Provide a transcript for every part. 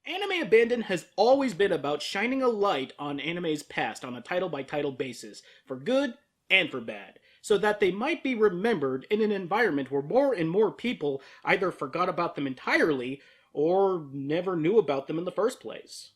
Anime Abandon has always been about shining a light on anime's past on a title-by-title basis, for good and for bad, so that they might be remembered in an environment where more and more people either forgot about them entirely or never knew about them in the first place.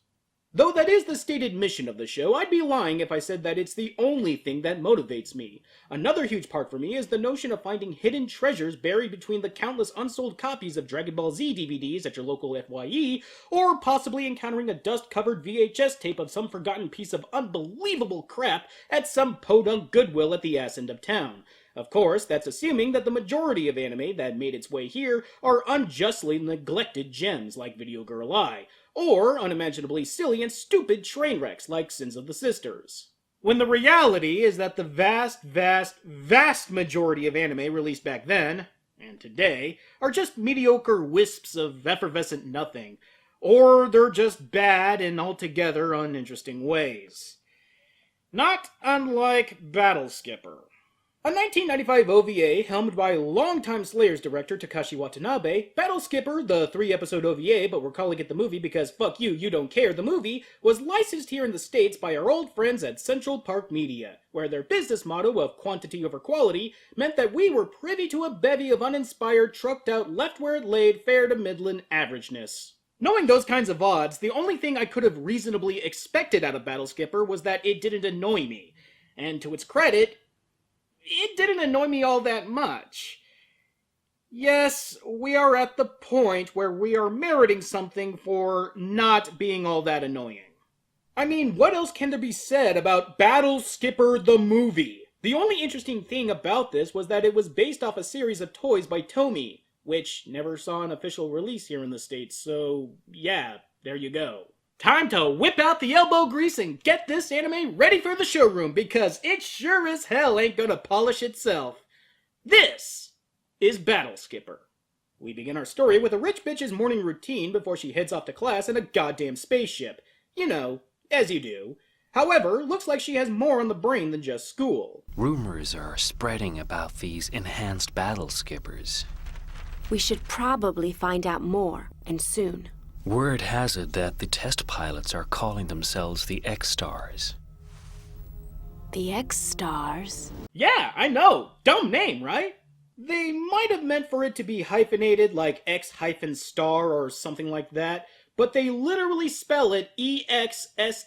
Though that is the stated mission of the show, I'd be lying if I said that it's the only thing that motivates me. Another huge part for me is the notion of finding hidden treasures buried between the countless unsold copies of Dragon Ball Z DVDs at your local FYE, or possibly encountering a dust-covered VHS tape of some forgotten piece of unbelievable crap at some podunk Goodwill at the ass end of town. Of course, that's assuming that the majority of anime that made its way here are unjustly neglected gems like Video Girl Eye, or unimaginably silly and stupid train wrecks like Sins of the Sisters. When the reality is that the vast majority of anime released back then, and today, are just mediocre wisps of effervescent nothing, or they're just bad in altogether uninteresting ways. Not unlike Battle Skipper. A 1995 OVA helmed by longtime Slayers director Takashi Watanabe, Battle Skipper, the 3-episode OVA, but we're calling it the movie because fuck you, you don't care, the movie, was licensed here in the States by our old friends at Central Park Media, where their business motto of quantity over quality meant that we were privy to a bevy of uninspired, trucked out, left where it laid, fair to midland averageness. Knowing those kinds of odds, the only thing I could have reasonably expected out of Battle Skipper was that it didn't annoy me. And to its credit, it didn't annoy me all that much. Yes, we are at the point where we are meriting something for not being all that annoying. I mean, what else can there be said about Battle Skipper the movie? The only interesting thing about this was that it was based off a series of toys by Tomy, which never saw an official release here in the States, so yeah, there you go. Time to whip out the elbow grease and get this anime ready for the showroom, because it sure as hell ain't gonna polish itself. This is Battle Skipper. We begin our story with a rich bitch's morning routine before she heads off to class in a goddamn spaceship. You know, as you do. However, looks like she has more on the brain than just school. Rumors are spreading about these enhanced battle skippers. We should probably find out more, and soon. Word has it that the test pilots are calling themselves the X-Stars. The X-Stars? Yeah, I know. Dumb name, right? They might have meant for it to be hyphenated like X-star or something like that, but they literally spell it EXSTARS.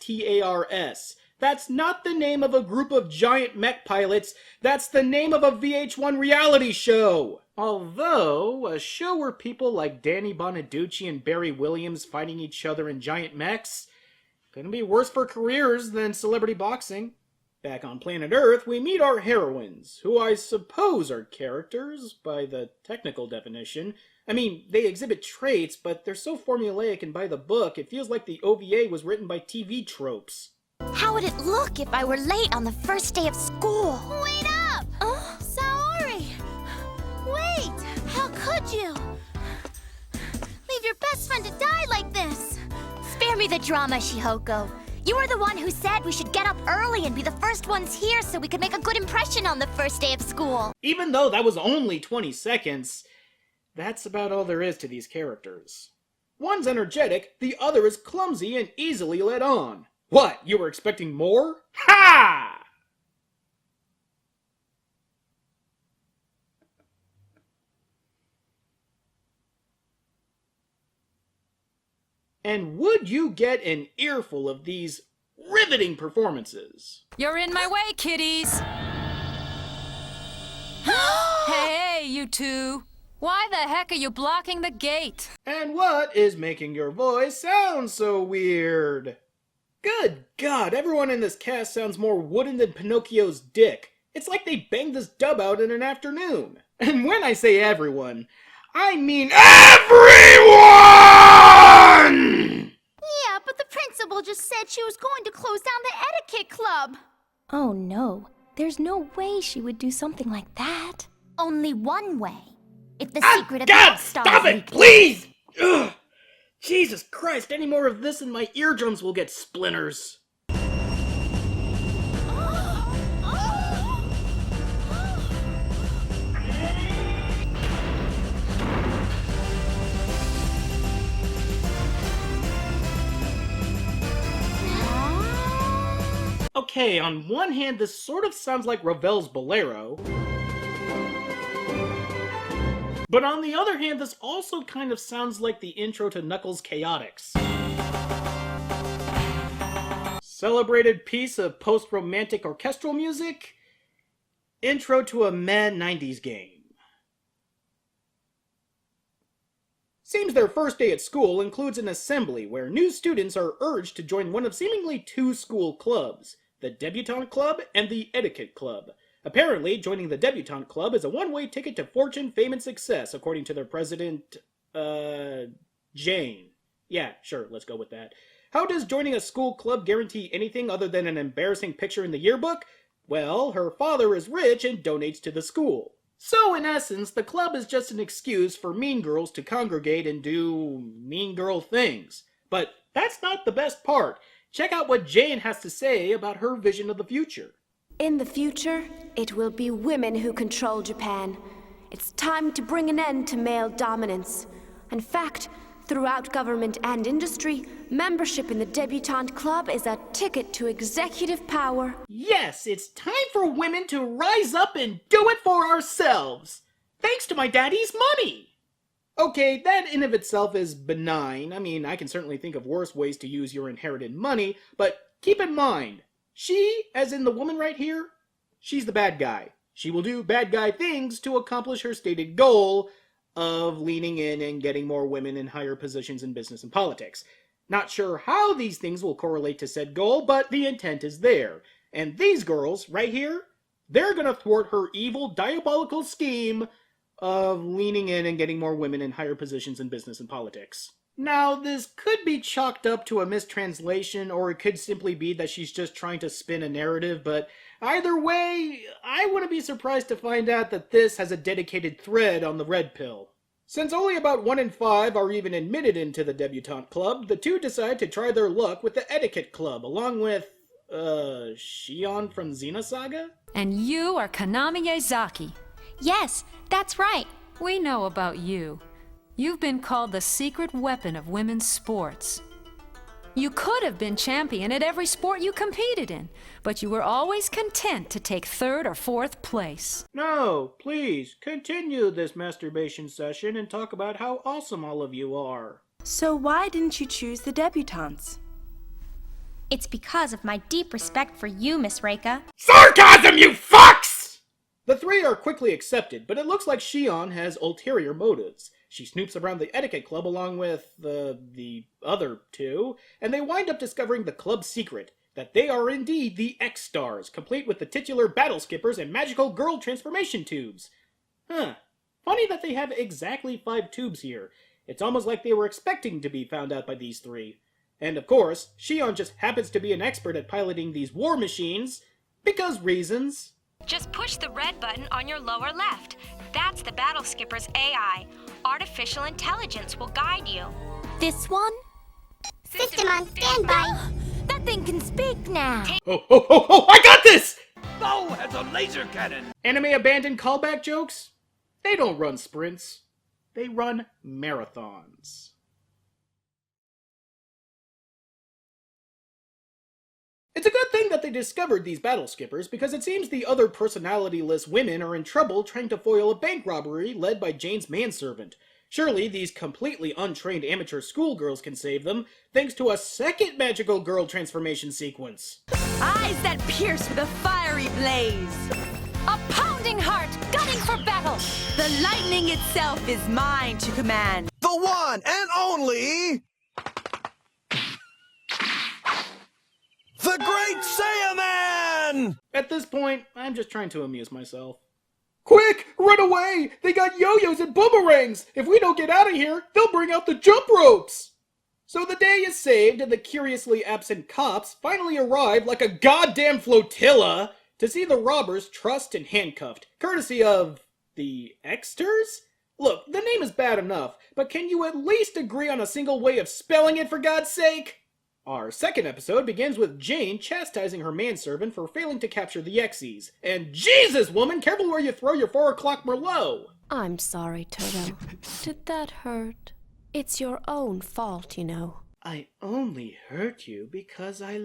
That's not the name of a group of giant mech pilots, that's the name of a VH1 reality show! Although, a show where people like Danny Bonaducci and Barry Williams fighting each other in giant mechs, couldn't be worse for careers than celebrity boxing. Back on planet Earth, we meet our heroines, who I suppose are characters, by the technical definition. I mean, they exhibit traits, but they're so formulaic and by the book, it feels like the OVA was written by TV tropes. How would it look if I were late on the first day of school? Wait up! Saori! Wait! How could you? Leave your best friend to die like this! Spare me the drama, Shihoko. You were the one who said we should get up early and be the first ones here so we could make a good impression on the first day of school. Even though that was only 20 seconds, that's about all there is to these characters. One's energetic, the other is clumsy and easily led on. What, you were expecting more? Ha! And would you get an earful of these riveting performances? You're in my way, kiddies! Hey, you two! Why the heck are you blocking the gate? And what is making your voice sound so weird? Good God, everyone in this cast sounds more wooden than Pinocchio's dick. It's like they banged this dub out in an afternoon. And when I say everyone, I mean EVERYONE! Yeah, but the principal just said she was going to close down the etiquette club. Oh no, there's no way she would do something like that. Only one way. If the secret of God, the X-Stars stop it, leaked. please! Ugh. Jesus Christ, any more of this and my eardrums will get splinters. Okay, on one hand, this sort of sounds like Ravel's Bolero. But on the other hand, this also kind of sounds like the intro to Knuckles Chaotix. Celebrated piece of post-romantic orchestral music. Intro to a mad 90s game. Seems their first day at school includes an assembly where new students are urged to join one of seemingly two school clubs, the Debutante Club and the Etiquette Club. Apparently, joining the Debutante Club is a one-way ticket to fortune, fame, and success, according to their president, Jane. Yeah, sure, let's go with that. How does joining a school club guarantee anything other than an embarrassing picture in the yearbook? Well, her father is rich and donates to the school. So, in essence, the club is just an excuse for mean girls to congregate and do mean girl things. But that's not the best part. Check out what Jane has to say about her vision of the future. In the future, it will be women who control Japan. It's time to bring an end to male dominance. In fact, throughout government and industry, membership in the Debutante Club is a ticket to executive power. Yes, it's time for women to rise up and do it for ourselves. Thanks to my daddy's money. Okay, that in of itself is benign. I mean, I can certainly think of worse ways to use your inherited money, but keep in mind, she, as in the woman right here, she's the bad guy. She will do bad guy things to accomplish her stated goal of leaning in and getting more women in higher positions in business and politics. Not sure how these things will correlate to said goal, but the intent is there. And these girls, right here, they're gonna thwart her evil, diabolical scheme of leaning in and getting more women in higher positions in business and politics. Now, this could be chalked up to a mistranslation, or it could simply be that she's just trying to spin a narrative, but either way, I wouldn't be surprised to find out that this has a dedicated thread on the red pill. Since only about 1 in 5 are even admitted into the Debutante Club, the two decide to try their luck with the Etiquette Club, along with, Shion from Xenosaga? And you are Kanami Yazaki. Yes, that's right. We know about you. You've been called the secret weapon of women's sports. You could have been champion at every sport you competed in, but you were always content to take 3rd or 4th place. No, please, continue this masturbation session and talk about how awesome all of you are. So why didn't you choose the debutantes? It's because of my deep respect for you, Miss Reika. Sarcasm, you fucks! The three are quickly accepted, but it looks like Shion has ulterior motives. She snoops around the Etiquette Club along with the other two, and they wind up discovering the club's secret, that they are indeed the X-Stars, complete with the titular battle skippers and magical girl transformation tubes. Huh. Funny that they have exactly 5 tubes here. It's almost like they were expecting to be found out by these three. And of course, Shion just happens to be an expert at piloting these war machines, because reasons. Just push the red button on your lower left. That's the Battle Skipper's AI. Artificial intelligence will guide you. This one? System on standby. That thing can speak now. Oh, I got this! Bo has a laser cannon! Anime abandoned callback jokes? They don't run sprints. They run marathons. It's a good thing that they discovered these battle skippers, because it seems the other personality-less women are in trouble trying to foil a bank robbery led by Jane's manservant. Surely these completely untrained amateur schoolgirls can save them, thanks to a second magical girl transformation sequence. Eyes that pierce with a fiery blaze. A pounding heart gunning for battle. The lightning itself is mine to command. The one and only... the Great Saiyaman! At this point, I'm just trying to amuse myself. Quick! Run away! They got yo-yos and boomerangs! If we don't get out of here, they'll bring out the jump ropes! So the day is saved, and the curiously absent cops finally arrive like a goddamn flotilla to see the robbers trussed and handcuffed, courtesy of the X-Stars? Look, the name is bad enough, but can you at least agree on a single way of spelling it, for God's sake? Our second episode begins with Jane chastising her manservant for failing to capture the Xyz. And Jesus, woman, careful where you throw your 4 o'clock Merlot! I'm sorry, Toto. Did that hurt? It's your own fault, you know. I only hurt you because I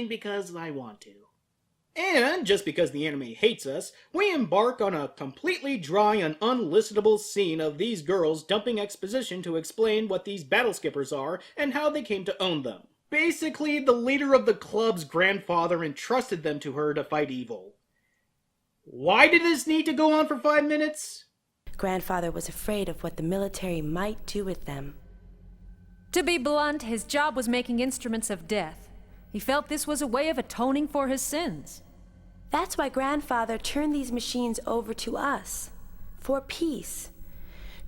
because I want to. And just because the anime hates us, we embark on a completely dry and unlistenable scene of these girls dumping exposition to explain what these battle skippers are and how they came to own them. Basically, the leader of the club's grandfather entrusted them to her to fight evil. Why did this need to go on for 5 minutes? Grandfather was afraid of what the military might do with them. To be blunt, his job was making instruments of death. He felt this was a way of atoning for his sins. That's why Grandfather turned these machines over to us. For peace.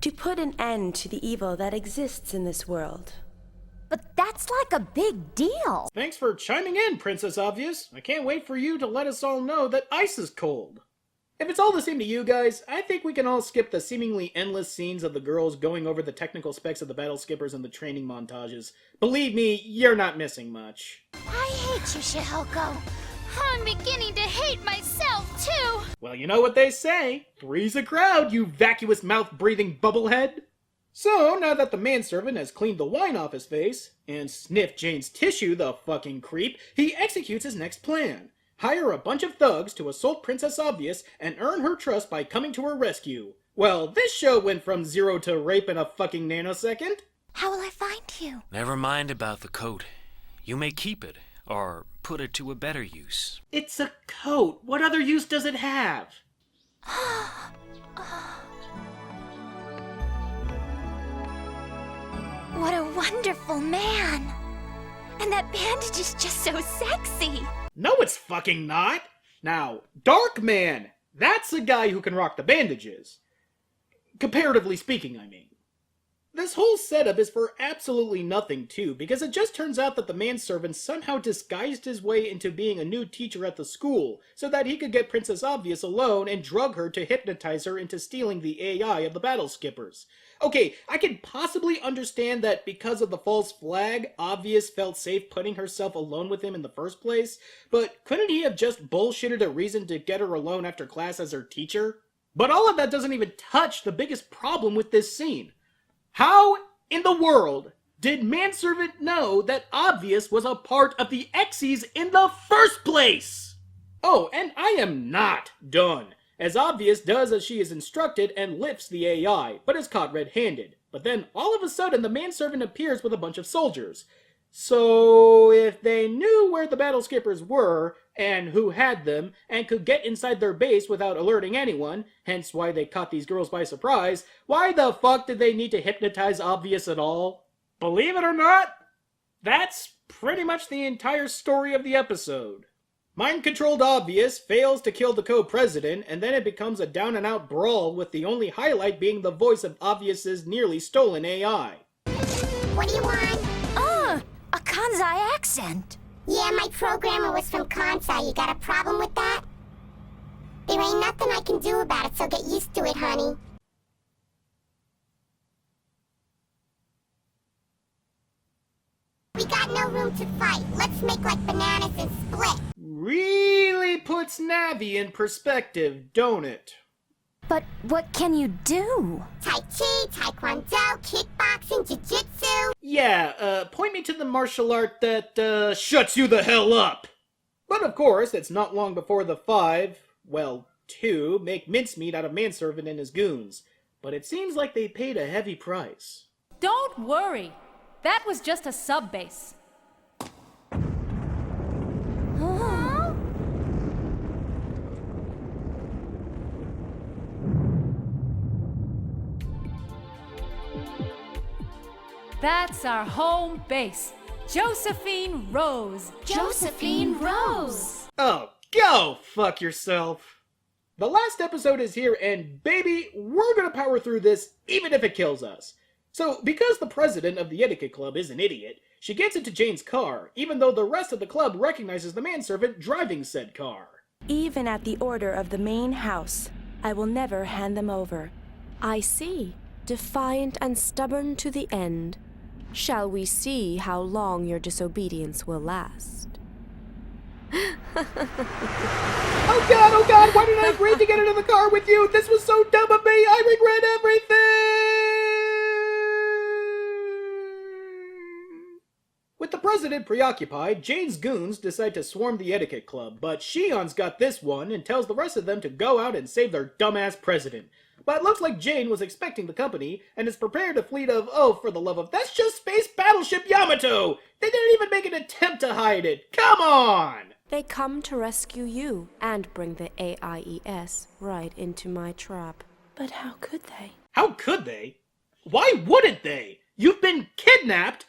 To put an end to the evil that exists in this world. But that's like a big deal. Thanks for chiming in, Princess Obvious. I can't wait for you to let us all know that ice is cold. If it's all the same to you guys, I think we can all skip the seemingly endless scenes of the girls going over the technical specs of the battle skippers and the training montages. Believe me, you're not missing much. I hate you, Shihoko. I'm beginning to hate myself, too. Well, you know what they say. Three's a crowd, you vacuous mouth-breathing bubblehead. So, now that the manservant has cleaned the wine off his face, and sniffed Jane's tissue, the fucking creep, he executes his next plan. Hire a bunch of thugs to assault Princess Obvious and earn her trust by coming to her rescue. Well, this show went from 0 to rape in a fucking nanosecond. How will I find you? Never mind about the coat. You may keep it, or put it to a better use. It's a coat. What other use does it have? What a wonderful man. And that bandage is just so sexy. No, it's fucking not. Now, Dark Man, that's the guy who can rock the bandages. Comparatively speaking, I mean. This whole setup is for absolutely nothing, too, because it just turns out that the manservant somehow disguised his way into being a new teacher at the school, so that he could get Princess Obvious alone and drug her to hypnotize her into stealing the AI of the battle skippers. Okay, I can possibly understand that because of the false flag, Obvious felt safe putting herself alone with him in the first place, but couldn't he have just bullshitted a reason to get her alone after class as her teacher? But all of that doesn't even touch the biggest problem with this scene. How in the world did Manservant know that Obvious was a part of the Exies in the first place? Oh, and I am not done, as Obvious does as she is instructed and lifts the AI, but is caught red-handed. But then, all of a sudden, the Manservant appears with a bunch of soldiers. So, if they knew where the battle skippers were, and who had them, and could get inside their base without alerting anyone, hence why they caught these girls by surprise, why the fuck did they need to hypnotize Obvious at all? Believe it or not, that's pretty much the entire story of the episode. Mind-controlled Obvious fails to kill the co-president, and then it becomes a down-and-out brawl, with the only highlight being the voice of Obvious's nearly stolen AI. What do you want? A Kansai accent. Yeah, my programmer was from Kansai. You got a problem with that? There ain't nothing I can do about it, so get used to it, honey. We got no room to fight. Let's make like bananas and split. Really puts Navi in perspective, don't it? But what can you do? Tai Chi, Taekwondo, kickboxing, jiu-jitsu. Yeah, point me to the martial art that, shuts you the hell up! But of course, it's not long before the two, make mincemeat out of Manservant and his goons. But it seems like they paid a heavy price. Don't worry. That was just a sub-base. That's our home base, Josephine Rose. Josephine Rose. Oh, go fuck yourself. The last episode is here, and baby, we're gonna power through this even if it kills us. So, because the president of the Etiquette Club is an idiot, she gets into Jane's car, even though the rest of the club recognizes the manservant driving said car. Even at the order of the main house, I will never hand them over. I see. Defiant and stubborn to the end. Shall we see how long your disobedience will last? Oh god, why did I agree to get into the car with you? This was so dumb of me, I regret everything! president preoccupied, Jane's goons decide to swarm the etiquette club, but Shion's got this one and tells the rest of them to go out and save their dumbass president. But it looks like Jane was expecting the company and is prepared a fleet of, oh, for the love of, that's just Space Battleship Yamato! They didn't even make an attempt to hide it! Come on! They come to rescue you and bring the AIES right into my trap. But how could they? How could they? Why wouldn't they? You've been kidnapped,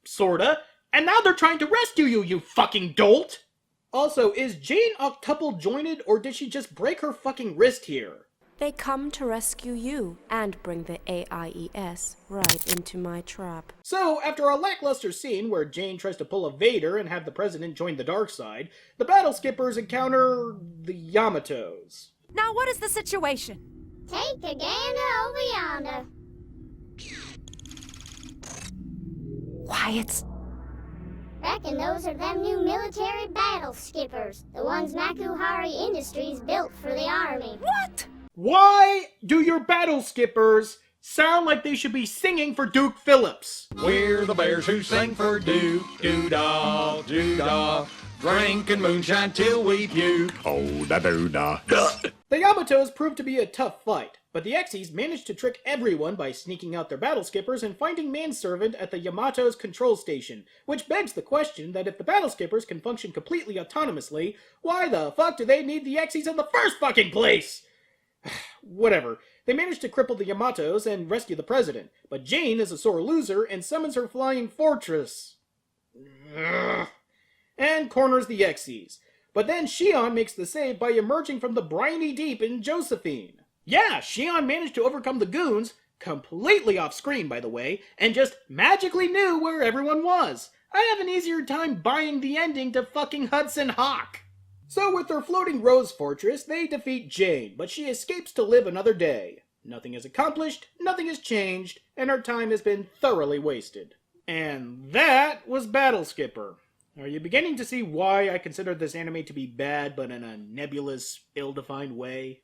sorta, and now they're trying to rescue you, you fucking dolt! Also, is Jane octuple jointed or did she just break her fucking wrist here? They come to rescue you and bring the AIES right into my trap. So, after a lackluster scene where Jane tries to pull a Vader and have the president join the dark side, the battle skippers encounter the Yamatos. Now what is the situation? Take a gander over yonder. Quiet. Reckon those are them new military battle skippers, the ones Makuhari Industries built for the army. What? Why do your battle skippers sound like they should be singing for Duke Phillips? We're the bears who sing for Duke, doo-dah, doo-dah. Drinking moonshine till we puke. Oh, da doo da. The Yamatos proved to be a tough fight, but the Exes managed to trick everyone by sneaking out their battle skippers and finding manservant at the Yamato's control station, which begs the question that if the battle skippers can function completely autonomously, why the fuck do they need the Exes in the first fucking place? Whatever. They managed to cripple the Yamatos and rescue the president, but Jane is a sore loser and summons her flying fortress. And corners the Exes. But then Shion makes the save by emerging from the briny deep in Josephine. Yeah, Shion managed to overcome the goons, completely off screen by the way, and just magically knew where everyone was. I have an easier time buying the ending to fucking Hudson Hawk. So with their floating rose fortress, they defeat Jane, but she escapes to live another day. Nothing is accomplished, nothing has changed, and our time has been thoroughly wasted. And that was Battle Skipper. Are you beginning to see why I consider this anime to be bad, but in a nebulous, ill-defined way?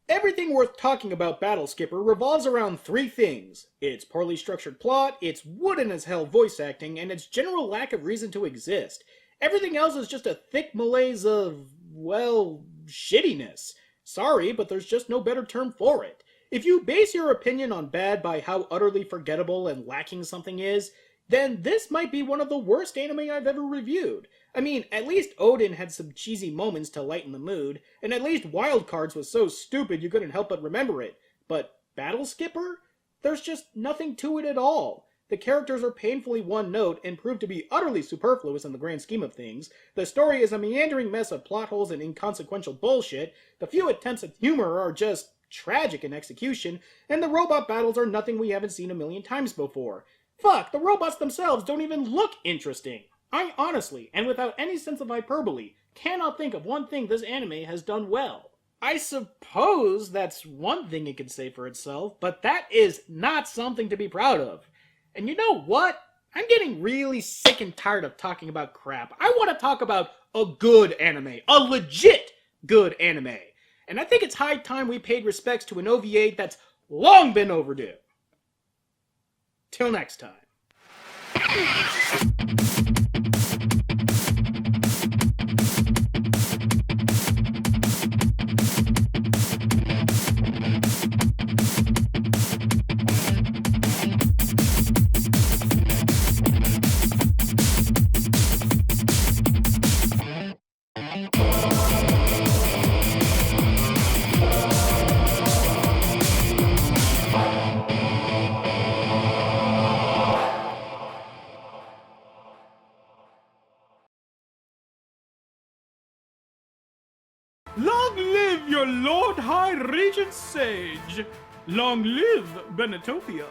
Everything worth talking about Battle Skipper revolves around three things: its poorly structured plot, its wooden-as-hell voice acting, and its general lack of reason to exist. Everything else is just a thick malaise of, well, shittiness. Sorry, but there's just no better term for it. If you base your opinion on bad by how utterly forgettable and lacking something is, then this might be one of the worst anime I've ever reviewed. I mean, at least Odin had some cheesy moments to lighten the mood, and at least Wild Cards was so stupid you couldn't help but remember it. But Battle Skipper? There's just nothing to it at all. The characters are painfully one note and prove to be utterly superfluous in the grand scheme of things. The story is a meandering mess of plot holes and inconsequential bullshit. The few attempts at humor are just tragic in execution, and the robot battles are nothing we haven't seen a million times before. Fuck, the robots themselves don't even look interesting. I honestly, and without any sense of hyperbole, cannot think of one thing this anime has done well. I suppose that's one thing it can say for itself, but that is not something to be proud of. And you know what? I'm getting really sick and tired of talking about crap. I want to talk about a good anime. A legit good anime. And I think it's high time we paid respects to an OVA that's long been overdue. Till next time. Long live your Lord High Regent Sage! Long live Benetopia!